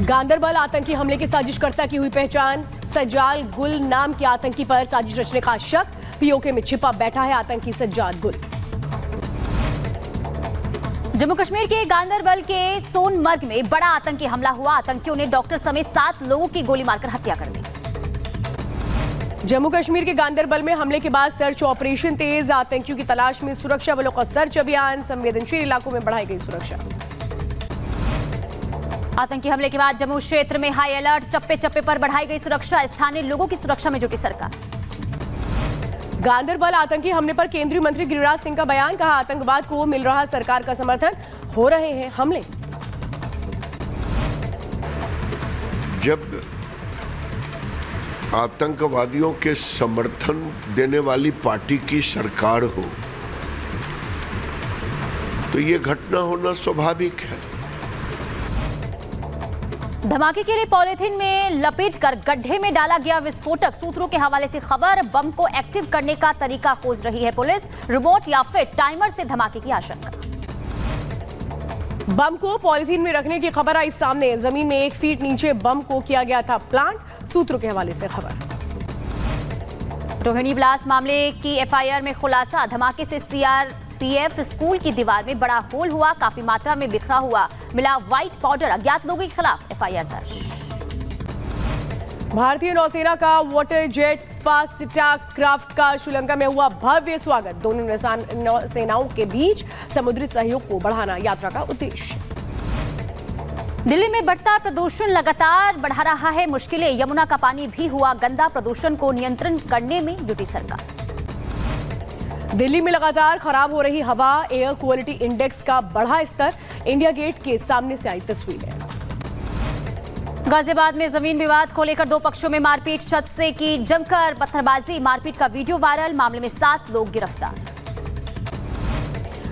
गांदरबल आतंकी हमले की साजिशकर्ता की हुई पहचान। सज्जाद गुल नाम के आतंकी पर साजिश रचने का शक। पीओके में छिपा बैठा है आतंकी सज्जाद गुल। जम्मू कश्मीर के गांदरबल के सोनमर्ग में बड़ा आतंकी हमला हुआ। आतंकियों ने डॉक्टर समेत 7 लोगों की गोली मारकर हत्या कर दी। जम्मू कश्मीर के गांदरबल में हमले के बाद सर्च ऑपरेशन तेज। आतंकियों की तलाश में सुरक्षा बलों का सर्च अभियान। संवेदनशील इलाकों में बढ़ाई गई सुरक्षा। आतंकी हमले के बाद जम्मू क्षेत्र में हाई अलर्ट। चप्पे चप्पे पर बढ़ाई गई सुरक्षा। स्थानीय लोगों की सुरक्षा में जुटी सरकार। गांदरबल आतंकी हमले पर केंद्रीय मंत्री गिरिराज सिंह का बयान। कहा, आतंकवाद को मिल रहा सरकार का समर्थन, हो रहे हैं हमले। जब आतंकवादियों के समर्थन देने वाली पार्टी की सरकार हो तो ये घटना होना स्वाभाविक है। धमाके के लिए पॉलिथीन में लपेटकर गड्ढे में डाला गया विस्फोटक। सूत्रों के हवाले से खबर। बम को एक्टिव करने का तरीका खोज रही है पुलिस। रिमोट या फिर टाइमर से धमाके की आशंका। बम को पॉलिथीन में रखने की खबर आई सामने। जमीन में 1 फीट नीचे बम को किया गया था प्लांट। सूत्रों के हवाले से खबर। रोहिणी ब्लास्ट मामले की एफआईआर में खुलासा। धमाके से सीआरपीएफ स्कूल की दीवार में बड़ा होल हुआ। काफी मात्रा में बिखरा हुआ मिला व्हाइट पाउडर। अज्ञात लोगों के खिलाफ एफआईआर दर्ज। भारतीय नौसेना का water jet fast attack craft का श्रीलंका में हुआ भव्य स्वागत। दोनों नौसेनाओं के बीच समुद्री सहयोग को बढ़ाना यात्रा का उद्देश्य। दिल्ली में बढ़ता प्रदूषण लगातार बढ़ा रहा है मुश्किलें। यमुना का पानी भी हुआ गंदा। प्रदूषण को नियंत्रण करने में जुटी सरकार। दिल्ली में लगातार खराब हो रही हवा। एयर क्वालिटी इंडेक्स का बढ़ा स्तर। इंडिया गेट के सामने से आई तस्वीरें। गाजियाबाद में जमीन विवाद को लेकर 2 पक्षों में मारपीट। छत से की जमकर पत्थरबाजी। मारपीट का वीडियो वायरल। मामले में 7 लोग गिरफ्तार।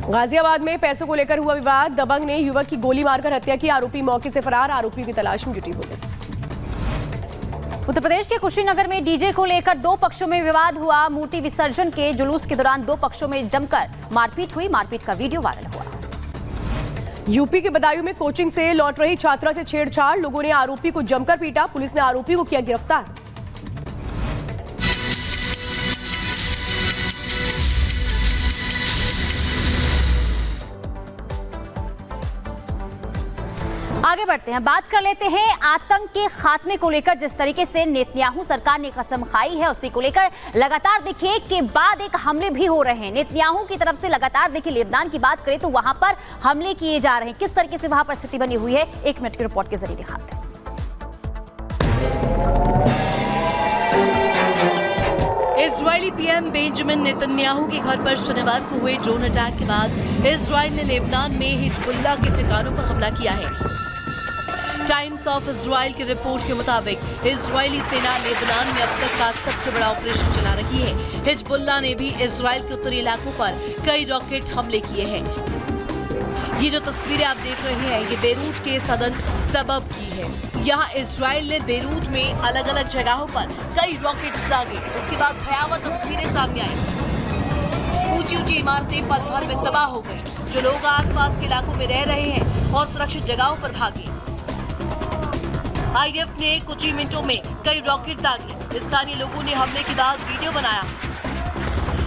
गाजियाबाद में पैसों को लेकर हुआ विवाद। दबंग ने युवक की गोली मारकर हत्या की। आरोपी मौके से फरार। आरोपी की तलाश में जुटी पुलिस। उत्तर प्रदेश के कुशीनगर में डीजे को लेकर 2 पक्षों में विवाद हुआ। मूर्ति विसर्जन के जुलूस के दौरान 2 पक्षों में जमकर मारपीट हुई। मारपीट का वीडियो वायरल हुआ। यूपी के बदायूं में कोचिंग से लौट रही छात्रा से छेड़छाड़। लोगों ने आरोपी को जमकर पीटा। पुलिस ने आरोपी को किया गिरफ्तार। आगे बढ़ते हैं, बात कर लेते हैं आतंक के खात्मे को लेकर। जिस तरीके से नेतन्याहू सरकार ने कसम खाई है उसी को लेकर लगातार देखिए के बाद एक हमले भी हो रहे हैं। नेतन्याहू की तरफ से लगातार देखिए लेबनान की बात करें तो वहां पर हमले किए जा रहे हैं। किस तरीके से वहां पर स्थिति बनी हुई है 1 मिनट की रिपोर्ट के जरिए दिखाते हैं। इजरायली पीएम बेंजामिन नेतन्याहू के घर पर शनिवार को हुए ड्रोन अटैक के बाद इजरायल ने लेबनान में हिजबुल्लाह के ठिकानों पर हमला किया है। टाइम्स ऑफ इजरायल की रिपोर्ट के मुताबिक इजरायली सेना लेबनान में अब तक का सबसे बड़ा ऑपरेशन चला रही है। हिजबुल्लाह ने भी इजरायल के उत्तरी इलाकों पर कई रॉकेट हमले किए हैं। ये जो तस्वीरें आप देख रहे हैं ये बेरूत के सदर सबब की है। यहाँ इजरायल ने बेरूत में अलग अलग जगहों पर कई रॉकेट्स दागे, जिसके बाद भयावह तस्वीरें सामने आई। ऊंची ऊंची इमारतें पल भर में तबाह हो गई। जो लोग आसपास के इलाकों में रह रहे हैं और सुरक्षित जगहों पर भागे। आईडीएफ ने कुछ ही मिनटों में कई रॉकेट दागे। स्थानीय लोगों ने हमले के बाद वीडियो बनाया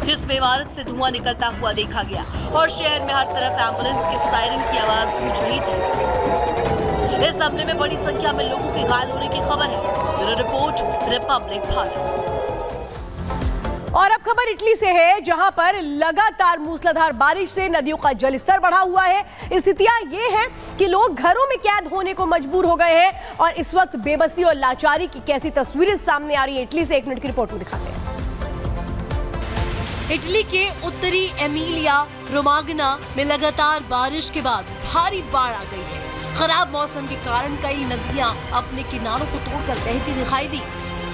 जिसमें इमारत से धुआं निकलता हुआ देखा गया और शहर में हर तरफ एम्बुलेंस के सायरन की आवाज गूंज रही थी। इस हमले में बड़ी संख्या में लोगों के घायल होने की खबर है। Bureau report, Republic Bharat. और अब खबर इटली से है, जहां पर लगातार मूसलाधार बारिश से नदियों का जलस्तर बढ़ा हुआ है। स्थितियां ये हैं कि लोग घरों में कैद होने को मजबूर हो गए हैं और इस वक्त बेबसी और लाचारी की कैसी तस्वीरें सामने आ रही है इटली से 1 मिनट की रिपोर्ट में दिखाते हैं। इटली के उत्तरी एमिलिया रोमाग्ना में लगातार बारिश के बाद भारी बाढ़ आ गई है। खराब मौसम के कारण कई नदियां अपने किनारों को तोड़कर बहती दिखाई दी।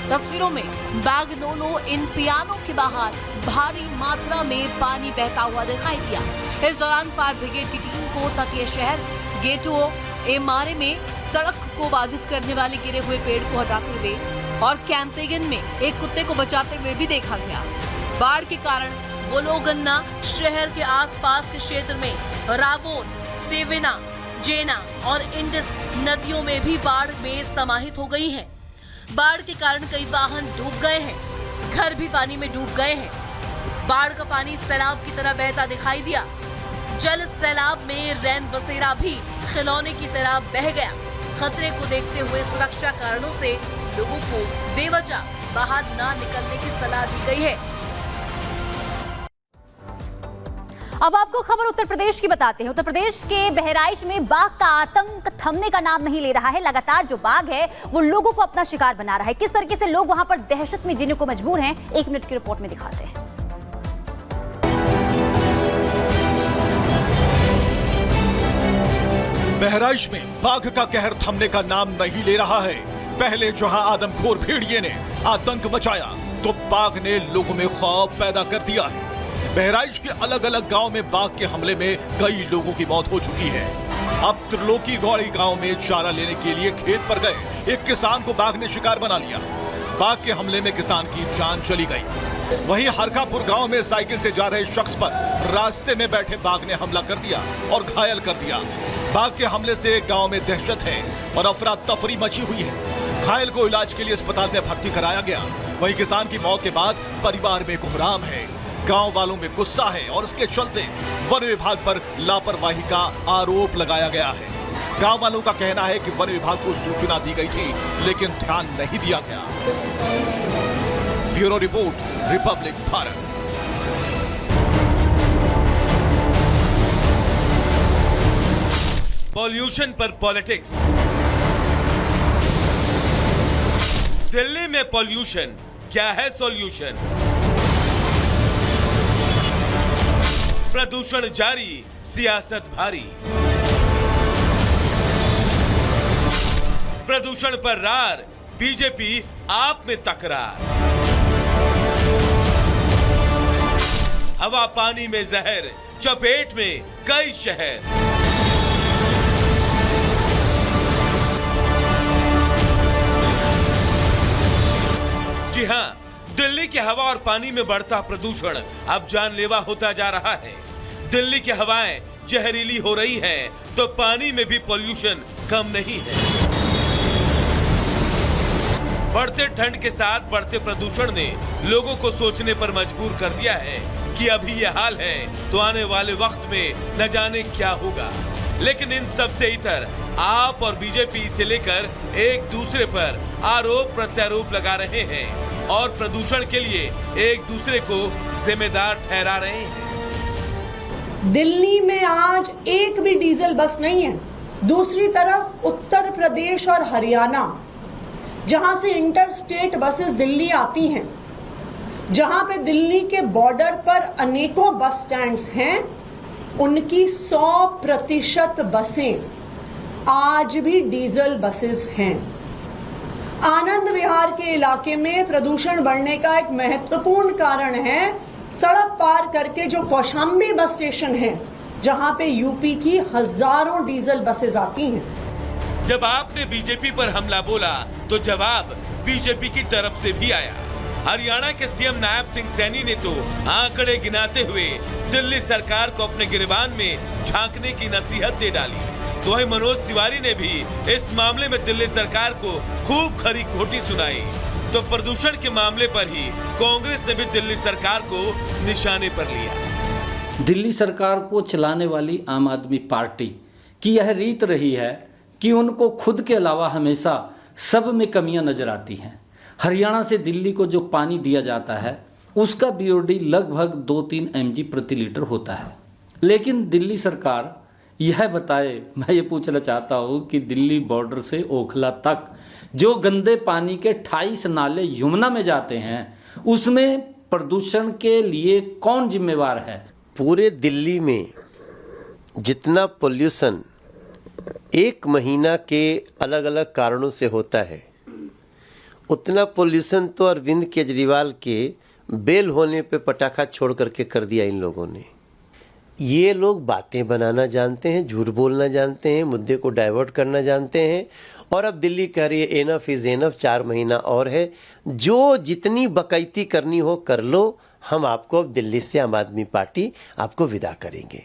तस्वीरों में बैगनोलो इन पियानो के बाहर भारी मात्रा में पानी बहता हुआ दिखाई दिया। इस दौरान फायर ब्रिगेड की टीम को तटीय शहर गेटो एमारे में सड़क को बाधित करने वाले गिरे हुए पेड़ को हटाते हुए और कैंपेगन में एक कुत्ते को बचाते हुए भी देखा गया। बाढ़ के कारण बोलोगन्ना शहर के आसपास के क्षेत्र में रावोन, सेवेना, जेना और इंडस नदियों में भी बाढ़ में समाहित हो गई हैं। बाढ़ के कारण कई वाहन डूब गए हैं, घर भी पानी में डूब गए हैं। बाढ़ का पानी सैलाब की तरह बहता दिखाई दिया। जल सैलाब में रैन बसेरा भी खिलौने की तरह बह गया। खतरे को देखते हुए सुरक्षा कारणों से लोगों को बेवजह बाहर ना निकलने की सलाह दी गई है। अब आपको खबर उत्तर प्रदेश की बताते हैं। उत्तर प्रदेश के बहराइच में बाघ का आतंक थमने का नाम नहीं ले रहा है। लगातार जो बाघ है वो लोगों को अपना शिकार बना रहा है। किस तरीके से लोग वहां पर दहशत में जीने को मजबूर हैं, 1 मिनट की रिपोर्ट में दिखाते हैं। बहराइच में बाघ का कहर थमने का नाम नहीं ले रहा है। पहले जहां आदमखोर भेड़िए ने आतंक मचाया तो बाघ ने लोगों में खौफ पैदा कर दिया है। बहराइच के अलग अलग गांव में बाघ के हमले में कई लोगों की मौत हो चुकी है। अब त्रिलोकी गौड़ी गांव में चारा लेने के लिए खेत पर गए एक किसान को बाघ ने शिकार बना लिया। बाघ के हमले में किसान की जान चली गई। वहीं हरकापुर गांव में साइकिल से जा रहे शख्स पर रास्ते में बैठे बाघ ने हमला कर दिया और घायल कर दिया। बाघ के हमले से गांव में दहशत है और अफरा तफरी मची हुई है। घायल को इलाज के लिए अस्पताल में भर्ती कराया गया। वहीं किसान की मौत के बाद परिवार में कोहराम है, गांव वालों में गुस्सा है और इसके चलते वन विभाग पर लापरवाही का आरोप लगाया गया है। गांव वालों का कहना है कि वन विभाग को सूचना दी गई थी लेकिन ध्यान नहीं दिया गया। Bureau report, Republic Bharat. Pollution पर पॉलिटिक्स। दिल्ली में पॉल्यूशन, क्या है सॉल्यूशन? प्रदूषण जारी, सियासत भारी। प्रदूषण पर रार, बीजेपी आप में तकरार। हवा पानी में जहर, चपेट में कई शहर। जी हां, दिल्ली की हवा और पानी में बढ़ता प्रदूषण अब जानलेवा होता जा रहा है। दिल्ली की हवाएं जहरीली हो रही हैं, तो पानी में भी पॉल्यूशन कम नहीं है। बढ़ते ठंड के साथ बढ़ते प्रदूषण ने लोगों को सोचने पर मजबूर कर दिया है कि अभी ये हाल है तो आने वाले वक्त में न जाने क्या होगा। लेकिन इन सब से इतर आप और बीजेपी से लेकर एक दूसरे पर आरोप प्रत्यारोप लगा रहे हैं और प्रदूषण के लिए एक दूसरे को जिम्मेदार ठहरा रहे हैं। दिल्ली में आज एक भी डीजल बस नहीं है। दूसरी तरफ उत्तर प्रदेश और हरियाणा, जहां से इंटर स्टेट बसेस दिल्ली आती हैं, जहां पे दिल्ली के बॉर्डर पर अनेकों बस स्टैंड्स हैं, उनकी 100% बसें आज भी डीजल बसेस हैं। आनंद विहार के इलाके में प्रदूषण बढ़ने का एक महत्वपूर्ण कारण है सड़क पार करके जो कौशाम्बी बस स्टेशन है, जहां पे यूपी की हजारों डीजल बसेस आती हैं। जब आपने बीजेपी पर हमला बोला तो जवाब बीजेपी की तरफ से भी आया। हरियाणा के सीएम नायब सिंह सैनी ने तो आंकड़े गिनाते हुए दिल्ली सरकार को अपने गिरबान में झांकने की नसीहत दे डाली। तो वहीं मनोज तिवारी ने भी इस मामले में दिल्ली सरकार को खूब खरी खोटी सुनाई। तो प्रदूषण के मामले पर ही कांग्रेस ने भी दिल्ली सरकार को निशाने पर लिया। दिल्ली सरकार को चलाने वाली आम आदमी पार्टी की यह रीत रही है कि उनको खुद के अलावा हमेशा सब में कमियां नजर आती हैं। हरियाणा से दिल्ली को जो पानी दिया जाता है उसका बीओडी लगभग 2-3 mg प्रति लीटर होता है, लेकिन दिल्ली सरकार यह बताए, मैं ये पूछना चाहता हूँ कि दिल्ली बॉर्डर से ओखला तक जो गंदे पानी के 28 नाले यमुना में जाते हैं उसमें प्रदूषण के लिए कौन जिम्मेवार है? पूरे दिल्ली में जितना पोल्यूशन एक महीना के अलग अलग कारणों से होता है, उतना पोल्यूशन तो अरविंद केजरीवाल के बेल होने पे पटाखा छोड़ करके कर दिया इन लोगों ने। ये लोग बातें बनाना जानते हैं, झूठ बोलना जानते हैं, मुद्दे को डाइवर्ट करना जानते हैं। और अब दिल्ली कह रही है एनफ इज एनफ, 4 महीना और है, जो जितनी बकैती करनी हो कर लो, हम आपको अब दिल्ली से आम आदमी पार्टी आपको विदा करेंगे।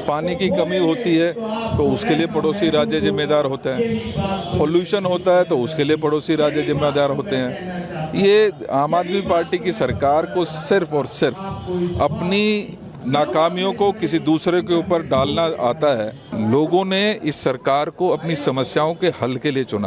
पानी की कमी होती है तो उसके लिए पड़ोसी राज्य जिम्मेदार होते हैं, पोल्यूशन होता है तो उसके लिए पड़ोसी राज्य जिम्मेदार होते हैं। ये आम आदमी पार्टी की सरकार को सिर्फ और सिर्फ अपनी नाकामियों को किसी दूसरे के ऊपर डालना आता है। लोगों ने इस सरकार को अपनी समस्याओं के हल के लिए चुना।